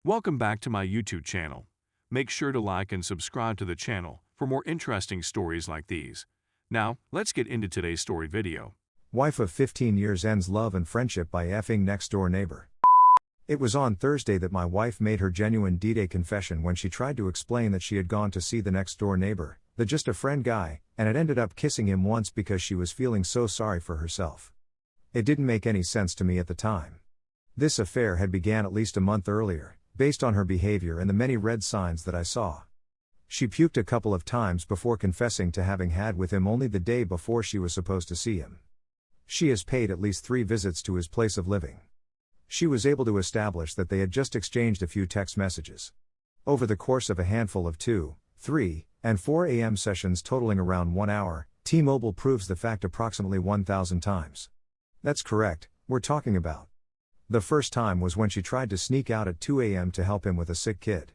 Welcome back to my YouTube channel. Make sure to like and subscribe to the channel for more interesting stories like these. Now, let's get into today's story video. Wife of 15 years ends love and friendship by effing next door neighbor. It was on Thursday that my wife made her genuine D-Day confession when she tried to explain that she had gone to see the next door neighbor, the just a friend guy, and had ended up kissing him once because she was feeling so sorry for herself. It didn't make any sense to me at the time. This affair had began at least a month earlier, based on her behavior and the many red signs that I saw. She puked a couple of times before confessing to having had with him only the day before she was supposed to see him. She has paid at least 3 visits to his place of living. She was able to establish that they had just exchanged a few text messages. Over the course of a handful of 2, 3, and 4 a.m. sessions totaling around 1 hour, T-Mobile proves the fact approximately 1,000 times. That's correct, we're talking about. The first time was when she tried to sneak out at 2 a.m. to help him with a sick kid.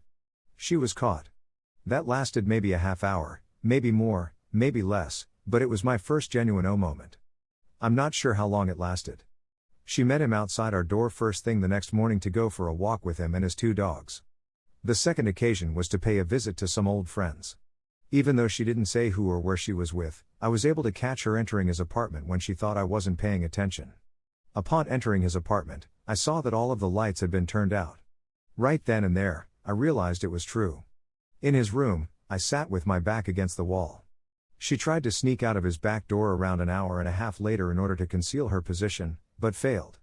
She was caught. That lasted maybe a half hour, maybe more, maybe less, but it was my first genuine oh moment. I'm not sure how long it lasted. She met him outside our door first thing the next morning to go for a walk with him and his 2 dogs. The second occasion was to pay a visit to some old friends. Even though she didn't say who or where she was with, I was able to catch her entering his apartment when she thought I wasn't paying attention. Upon entering his apartment, I saw that all of the lights had been turned out. Right then and there, I realized it was true. In his room, I sat with my back against the wall. She tried to sneak out of his back door around an hour and a half later in order to conceal her position, but failed.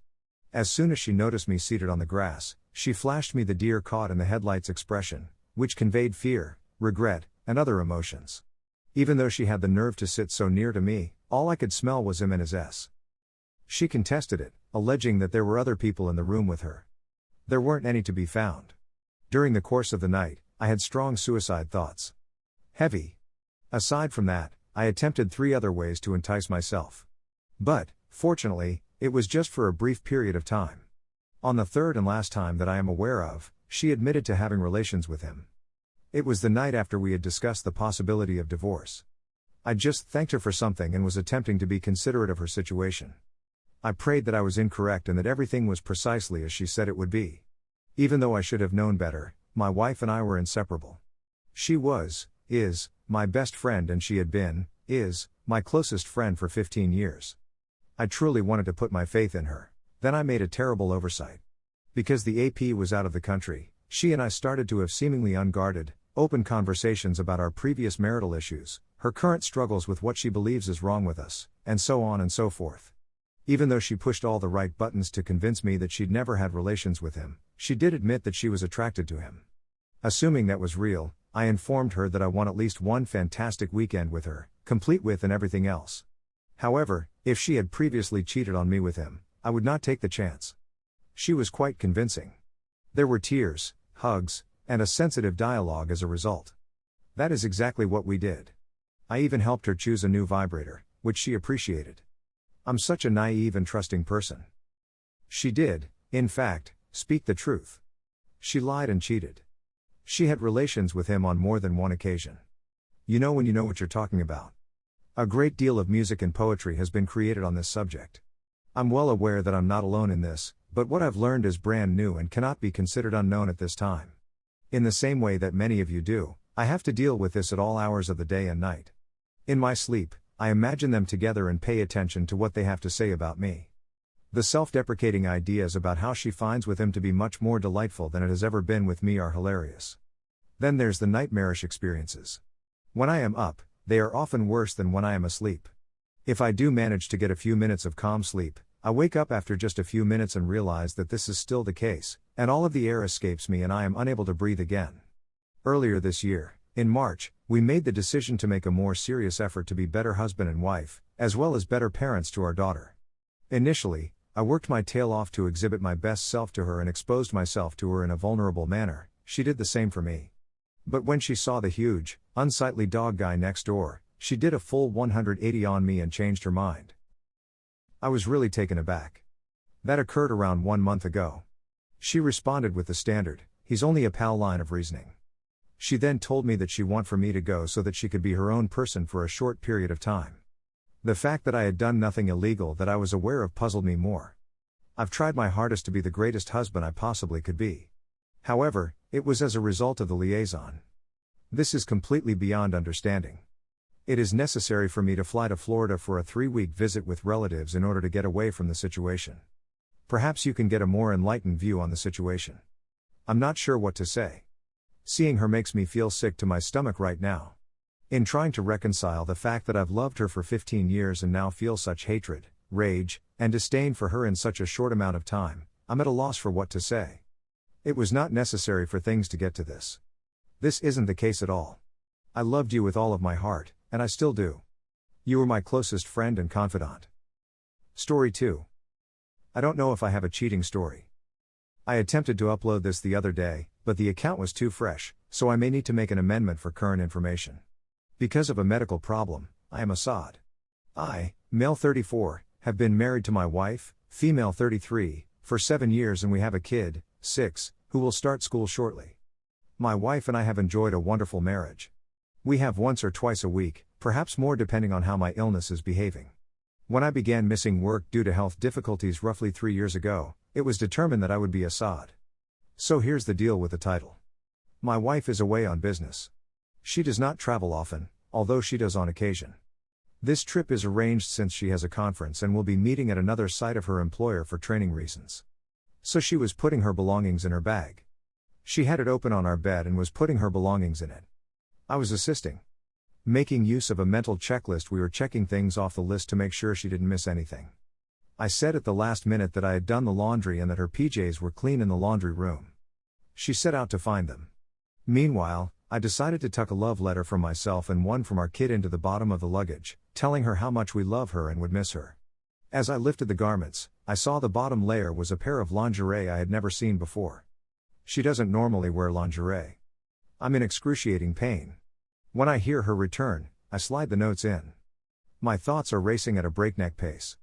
As soon as she noticed me seated on the grass, she flashed me the deer caught in the headlights expression, which conveyed fear, regret, and other emotions. Even though she had the nerve to sit so near to me, all I could smell was him and his S. She contested it, alleging that there were other people in the room with her. There weren't any to be found. During the course of the night, I had strong suicide thoughts. Heavy. Aside from that, I attempted 3 other ways to entice myself. But, fortunately, it was just for a brief period of time. On the third and last time that I am aware of, she admitted to having relations with him. It was the night after we had discussed the possibility of divorce. I just thanked her for something and was attempting to be considerate of her situation. I prayed that I was incorrect and that everything was precisely as she said it would be. Even though I should have known better, my wife and I were inseparable. She is, my best friend, and she had been, my closest friend for 15 years. I truly wanted to put my faith in her. Then I made a terrible oversight. Because the AP was out of the country, she and I started to have seemingly unguarded, open conversations about our previous marital issues, her current struggles with what she believes is wrong with us, and so on and so forth. Even though she pushed all the right buttons to convince me that she'd never had relations with him, she did admit that she was attracted to him. Assuming that was real, I informed her that I want at least one fantastic weekend with her, complete with and everything else. However, if she had previously cheated on me with him, I would not take the chance. She was quite convincing. There were tears, hugs, and a sensitive dialogue as a result. That is exactly what we did. I even helped her choose a new vibrator, which she appreciated. I'm such a naive and trusting person. She did, in fact, speak the truth. She lied and cheated. She had relations with him on more than one occasion. You know when you know what you're talking about. A great deal of music and poetry has been created on this subject. I'm well aware that I'm not alone in this, but what I've learned is brand new and cannot be considered unknown at this time. In the same way that many of you do, I have to deal with this at all hours of the day and night. In my sleep, I imagine them together and pay attention to what they have to say about me. The self-deprecating ideas about how she finds with him to be much more delightful than it has ever been with me are hilarious. Then there's the nightmarish experiences. When I am up, they are often worse than when I am asleep. If I do manage to get a few minutes of calm sleep, I wake up after just a few minutes and realize that this is still the case, and all of the air escapes me and I am unable to breathe again. Earlier this year, in March, we made the decision to make a more serious effort to be better husband and wife, as well as better parents to our daughter. Initially, I worked my tail off to exhibit my best self to her and exposed myself to her in a vulnerable manner. She did the same for me. But when she saw the huge, unsightly dog guy next door, she did a full 180 on me and changed her mind. I was really taken aback. That occurred around 1 month ago. She responded with the standard, "He's only a pal" line of reasoning. She then told me that she wanted for me to go so that she could be her own person for a short period of time. The fact that I had done nothing illegal that I was aware of puzzled me more. I've tried my hardest to be the greatest husband I possibly could be. However, it was as a result of the liaison. This is completely beyond understanding. It is necessary for me to fly to Florida for a 3-week visit with relatives in order to get away from the situation. Perhaps you can get a more enlightened view on the situation. I'm not sure what to say. Seeing her makes me feel sick to my stomach right now. In trying to reconcile the fact that I've loved her for 15 years and now feel such hatred, rage, and disdain for her in such a short amount of time, I'm at a loss for what to say. It was not necessary for things to get to this. This isn't the case at all. I loved you with all of my heart, and I still do. You were my closest friend and confidant. Story 2. I don't know if I have a cheating story. I attempted to upload this the other day, but the account was too fresh, so I may need to make an amendment for current information. Because of a medical problem, I am Assad. I, male 34, have been married to my wife, female 33, for 7 years and we have a kid, 6, who will start school shortly. My wife and I have enjoyed a wonderful marriage. We have once or twice a week, perhaps more depending on how my illness is behaving. When I began missing work due to health difficulties roughly 3 years ago, it was determined that I would be Assad. So here's the deal with the title. My wife is away on business. She does not travel often, although she does on occasion. This trip is arranged since she has a conference and will be meeting at another site of her employer for training reasons. So she was putting her belongings in her bag. She had it open on our bed and was putting her belongings in it. I was assisting. Making use of a mental checklist, we were checking things off the list to make sure she didn't miss anything. I said at the last minute that I had done the laundry and that her PJs were clean in the laundry room. She set out to find them. Meanwhile, I decided to tuck a love letter from myself and one from our kid into the bottom of the luggage, telling her how much we love her and would miss her. As I lifted the garments, I saw the bottom layer was a pair of lingerie I had never seen before. She doesn't normally wear lingerie. I'm in excruciating pain. When I hear her return, I slide the notes in. My thoughts are racing at a breakneck pace.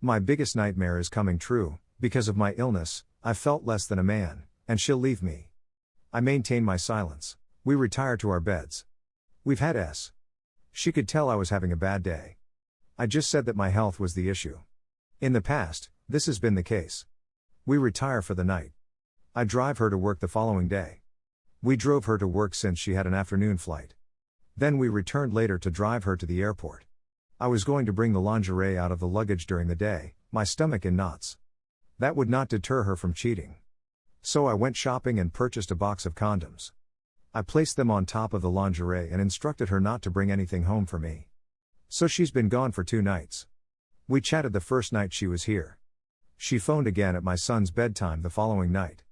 My biggest nightmare is coming true. Because of my illness, I've felt less than a man, and she'll leave me. I maintain my silence. We retire to our beds. We've had S. She could tell I was having a bad day. I just said that my health was the issue. In the past, this has been the case. We retire for the night. I drive her to work the following day. We drove her to work since she had an afternoon flight. Then we returned later to drive her to the airport. I was going to bring the lingerie out of the luggage during the day, my stomach in knots. That would not deter her from cheating. So I went shopping and purchased a box of condoms. I placed them on top of the lingerie and instructed her not to bring anything home for me. So she's been gone for 2 nights. We chatted the first night she was here. She phoned again at my son's bedtime the following night.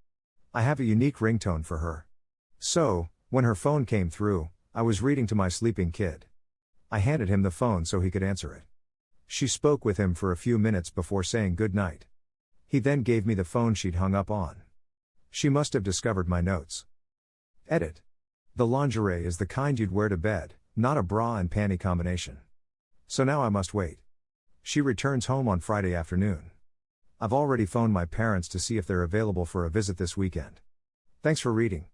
I have a unique ringtone for her. So, when her phone came through, I was reading to my sleeping kid. I handed him the phone so he could answer it. She spoke with him for a few minutes before saying good night. He then gave me the phone she'd hung up on. She must have discovered my notes. Edit. The lingerie is the kind you'd wear to bed, not a bra and panty combination. So now I must wait. She returns home on Friday afternoon. I've already phoned my parents to see if they're available for a visit this weekend. Thanks for reading.